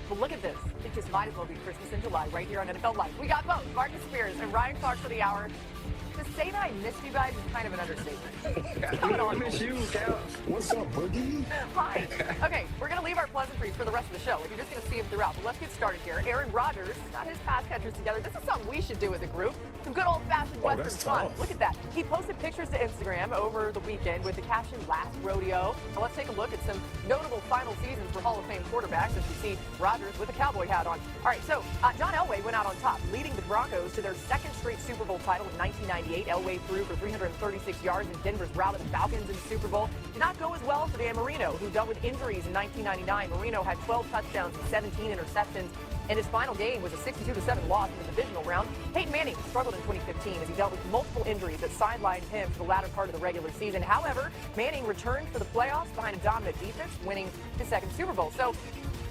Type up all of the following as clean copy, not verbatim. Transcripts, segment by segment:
Well, look at this. It just might as well be Christmas in July right here on NFL Live. We got both Marcus Spears and Ryan Clark for the hour. To say that I missed you guys is kind of an understatement. I miss you, Cal. What's up, Boogie? Hi. Okay, we're going to leave our pleasantries for the rest of the show. You're just going to see him throughout. But let's get started here. Aaron Rodgers got his pass catchers together. This is something we should do as a group. Some good old-fashioned Western fun. Look at that. He posted pictures to Instagram over the weekend with the caption, "Last Rodeo." Now let's take a look at some notable final seasons for Hall of Fame quarterbacks as we see Rodgers with a cowboy hat on. All right, so John Elway went out on top, leading the Broncos to their second straight Super Bowl title in 1998. Elway threw for 336 yards in Denver's rout of the Falcons in the Super Bowl. Did not go as well for Dan Marino, who dealt with injuries in 1999. Marino had 12 touchdowns and 17 interceptions. And his final game was a 62-7 loss in the divisional round. Peyton Manning struggled in 2015 as he dealt with multiple injuries that sidelined him for the latter part of the regular season. However, Manning returned for the playoffs behind a dominant defense, winning his second Super Bowl. So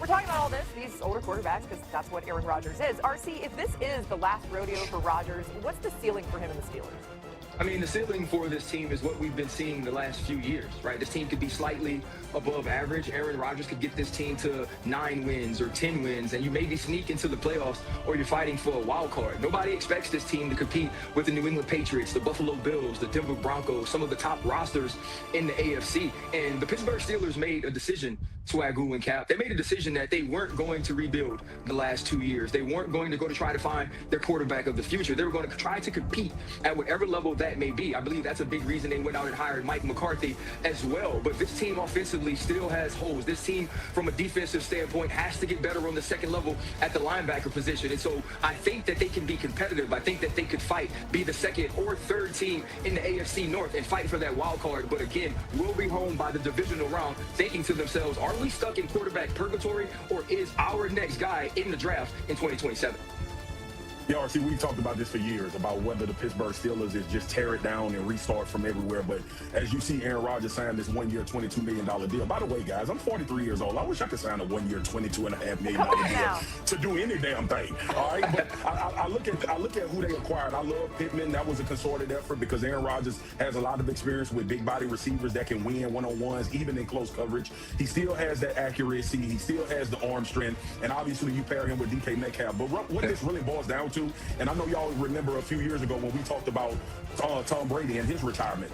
we're talking about all this, these older quarterbacks, because that's what Aaron Rodgers is. RC, if this is the last rodeo for Rodgers, what's the ceiling for him in the Steelers? I mean, the ceiling for this team is what we've been seeing the last few years, right? This team could be slightly above average. Aaron Rodgers could get this team to 9 wins or 10 wins, and you maybe sneak into the playoffs, or you're fighting for a wild card. Nobody expects this team to compete with the New England Patriots, the Buffalo Bills, the Denver Broncos, some of the top rosters in the AFC. And the Pittsburgh Steelers made a decision, Swagoo and Cap. They made a decision that they weren't going to rebuild the last 2 years. They weren't going to go to try to find their quarterback of the future. They were going to try to compete at whatever level that may be. I believe that's a big reason they went out and hired Mike McCarthy as well. But this team offensively still has holes. This team, from a defensive standpoint, has to get better on the second level at the linebacker position. And so I think that they can be competitive. I think that they could fight, be the second or third team in the AFC North and fight for that wild card. But again, we'll be home by the divisional round thinking to themselves, are we stuck in quarterback purgatory, or is our next guy in the draft in 2027? Yeah, RC, we've talked about this for years, about whether the Pittsburgh Steelers is just tear it down and restart from everywhere. But as you see, Aaron Rodgers signed this 1 year, $22 million deal. By the way, guys, I'm 43 years old. I wish I could sign a 1 year, $22.5 million deal to do any damn thing. All right, but I look at who they acquired. I love Pittman. That was a concerted effort because Aaron Rodgers has a lot of experience with big body receivers that can win one-on-ones, even in close coverage. He still has that accuracy. He still has the arm strength. And obviously, you pair him with DK Metcalf. But what this really boils down to, and I know y'all remember a few years ago when we talked about Tom Brady and his retirement,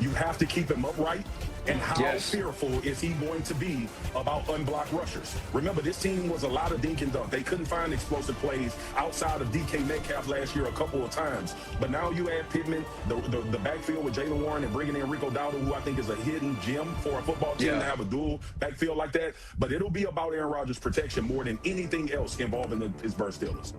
you have to keep him upright. And how fearful is he going to be about unblocked rushers? Remember, this team was a lot of dink and dunk. They couldn't find explosive plays outside of DK Metcalf last year a couple of times. But now you add Pittman, the backfield with Jayden Warren and bringing in Rico Dowdle, who I think is a hidden gem for a football team to have a dual backfield like that. But it'll be about Aaron Rodgers' protection more than anything else involving the Pittsburgh Steelers.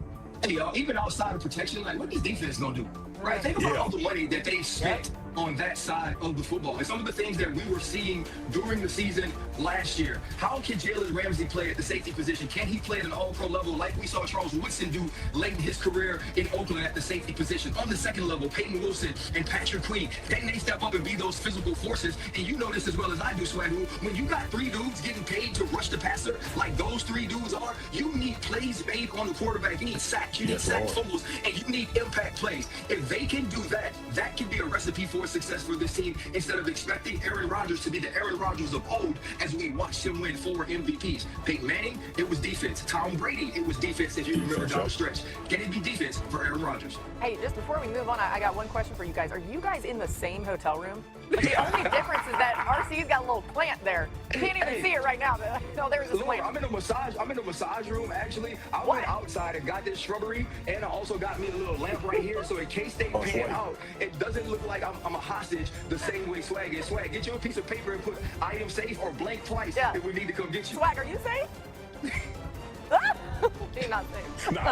Hey, even outside of protection, like, what is defense going to do? Right? Think about all the money that they spent on that side of the football. And some of the things that we were seeing during the season last year. How can Jalen Ramsey play at the safety position? Can he play at an all-pro level like we saw Charles Woodson do late in his career in Oakland at the safety position? On the second level, Peyton Wilson and Patrick Queen, can they step up and be those physical forces? And you know this as well as I do, Swagoo. When you got 3 dudes getting paid to rush the passer like those 3 dudes are, you need plays made on the quarterback. You need sacks, you need sack fumbles, and you need impact plays. If they can do that, that can be a recipe for success for this team instead of expecting Aaron Rodgers to be the Aaron Rodgers of old as we watched him win 4 MVPs. Peyton Manning, it was defense. Tom Brady, it was defense, if you remember down the stretch. Can it be defense for Aaron Rodgers? Hey, just before we move on, I got one question for you guys. Are you guys in the same hotel room? The only difference is that RC's got a little plant there. You can't even see it right now. But, no, there's a plant. I'm in a massage room, actually. I went outside and got this shrubbery, and I also got me a little lamp right here, so in case they pan out, it doesn't look like I'm a hostage the same way Swag is. Swag, get you a piece of paper and put "I am safe" or blank twice if we need to come get you. Swag, are you safe? You're not safe. Nah.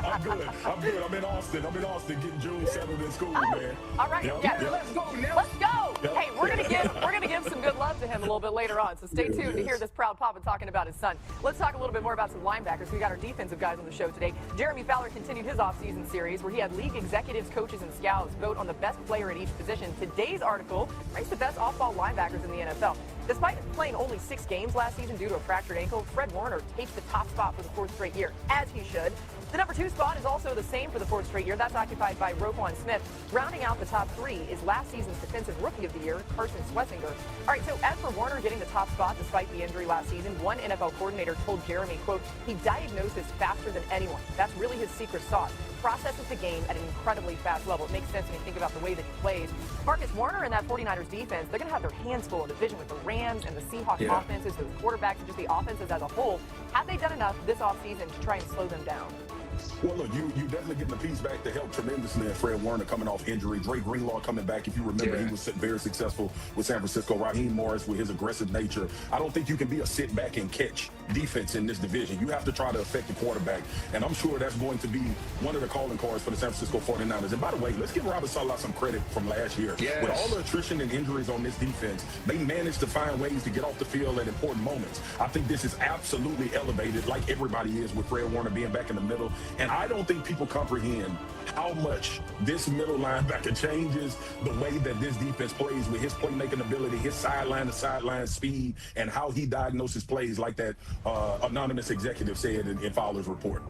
I'm good. I'm in Austin getting June settled in school, man. All right. Let's go now. Let's go. Hey, we're gonna give some good love to him a little bit later on. So stay tuned to hear this proud papa talking about his son. Let's talk a little bit more about some linebackers. We got our defensive guys on the show today. Jeremy Fowler continued his offseason series where he had league executives, coaches, and scouts vote on the best player at each position. Today's article ranks the best off-ball linebackers in the NFL. Despite playing only 6 games last season due to a fractured ankle, Fred Warner takes the top spot for the 4th straight year, as he should. The number 2 spot is also the same for the 4th straight year. That's occupied by Roquan Smith. Rounding out the top 3 is last season's Defensive Rookie of the Year, Carson Schlesinger. All right, so as for Warner getting the top spot despite the injury last season, one NFL coordinator told Jeremy, quote, he diagnoses faster than anyone. That's really his secret sauce. Processes the game at an incredibly fast level. It makes sense when you think about the way that he plays. Marcus Warner and that 49ers defense, they're going to have their hands full in the division with the Rams and the Seahawks offenses, those quarterbacks, and just the offenses as a whole. Have they done enough this offseason to try and slow them down? Well, look, you definitely getting a piece back to help tremendously in Fred Warner coming off injury. Dre Greenlaw coming back. If you remember, he was very successful with San Francisco. Raheem Morris with his aggressive nature. I don't think you can be a sit back and catch defense in this division. You have to try to affect the quarterback, and I'm sure that's going to be one of the calling cards for the San Francisco 49ers. And by the way, let's give Robert Saleh some credit from last year. With all the attrition and injuries on this defense, they managed to find ways to get off the field at important moments. I think this is absolutely elevated, like everybody is, with Fred Warner being back in the middle. And I don't think people comprehend how much this middle linebacker changes the way that this defense plays with his playmaking ability, his sideline-to-sideline speed, and how he diagnoses plays, like that anonymous executive said in Fowler's report.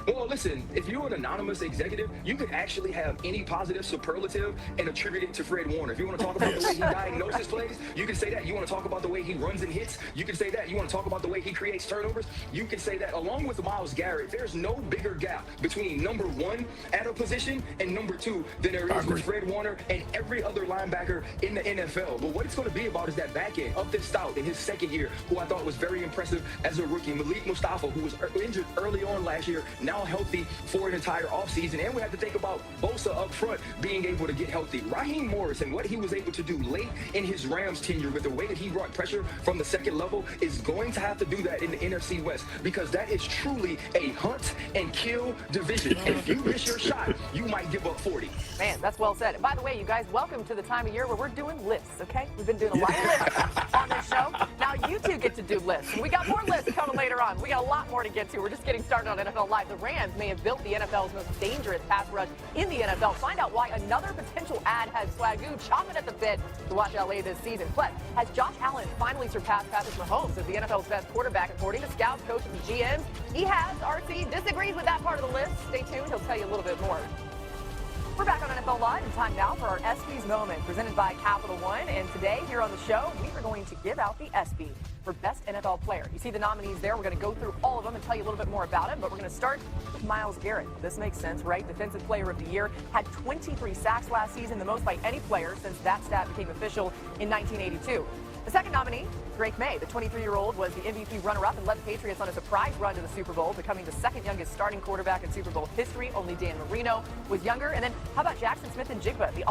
Well, listen, if you're an anonymous executive, you could actually have any positive superlative and attribute it to Fred Warner. If you want to talk about the way he diagnoses plays, you can say that. You want to talk about the way he runs and hits, you can say that. You want to talk about the way he creates turnovers, you can say that. Along with Myles Garrett, there's no bigger gap between number 1 at a position and number 2 than there is with Fred Warner and every other linebacker in the NFL. But what it's going to be about is that back end, Upton Stout in his 2nd year, who I thought was very impressive as a rookie. Malik Mustafa, who was injured early on last year, now healthy for an entire offseason. And we have to think about Bosa up front being able to get healthy. Raheem Morris and what he was able to do late in his Rams tenure with the way that he brought pressure from the 2nd level is going to have to do that in the NFC West, because that is truly a hunt and kill division. And if you miss your shot, you might give up 40. Man, that's well said. And by the way, you guys, welcome to the time of year where we're doing lists, okay? We've been doing a lot of lists on this show. Now you two get to do lists. And we got more lists coming later on. We got a lot more to get to. We're just getting started on NFL Live. The Rams may have built the NFL's most dangerous pass rush in the NFL. Find out why another potential ad has Swagoo chomping at the bit to watch out later this season. Plus, has Josh Allen finally surpassed Patrick Mahomes as the NFL's best quarterback, according to scouts, coaches, and GMs? He has. RC disagrees with that part of the list. Stay tuned. He'll tell you a little bit more. We're back on NFL Live, and time now for our ESPYs moment, presented by Capital One. And today, here on the show, we are going to give out the ESPY for Best NFL Player. You see the nominees there. We're going to go through all of them and tell you a little bit more about them, but we're going to start with Myles Garrett. This makes sense, right? Defensive Player of the Year, had 23 sacks last season, the most by any player since that stat became official in 1982. The second nominee, Drake May. The 23-year-old was the MVP runner-up and led the Patriots on a surprise run to the Super Bowl, becoming the 2nd youngest starting quarterback in Super Bowl history. Only Dan Marino was younger. And then how about Jackson Smith and Jigba? The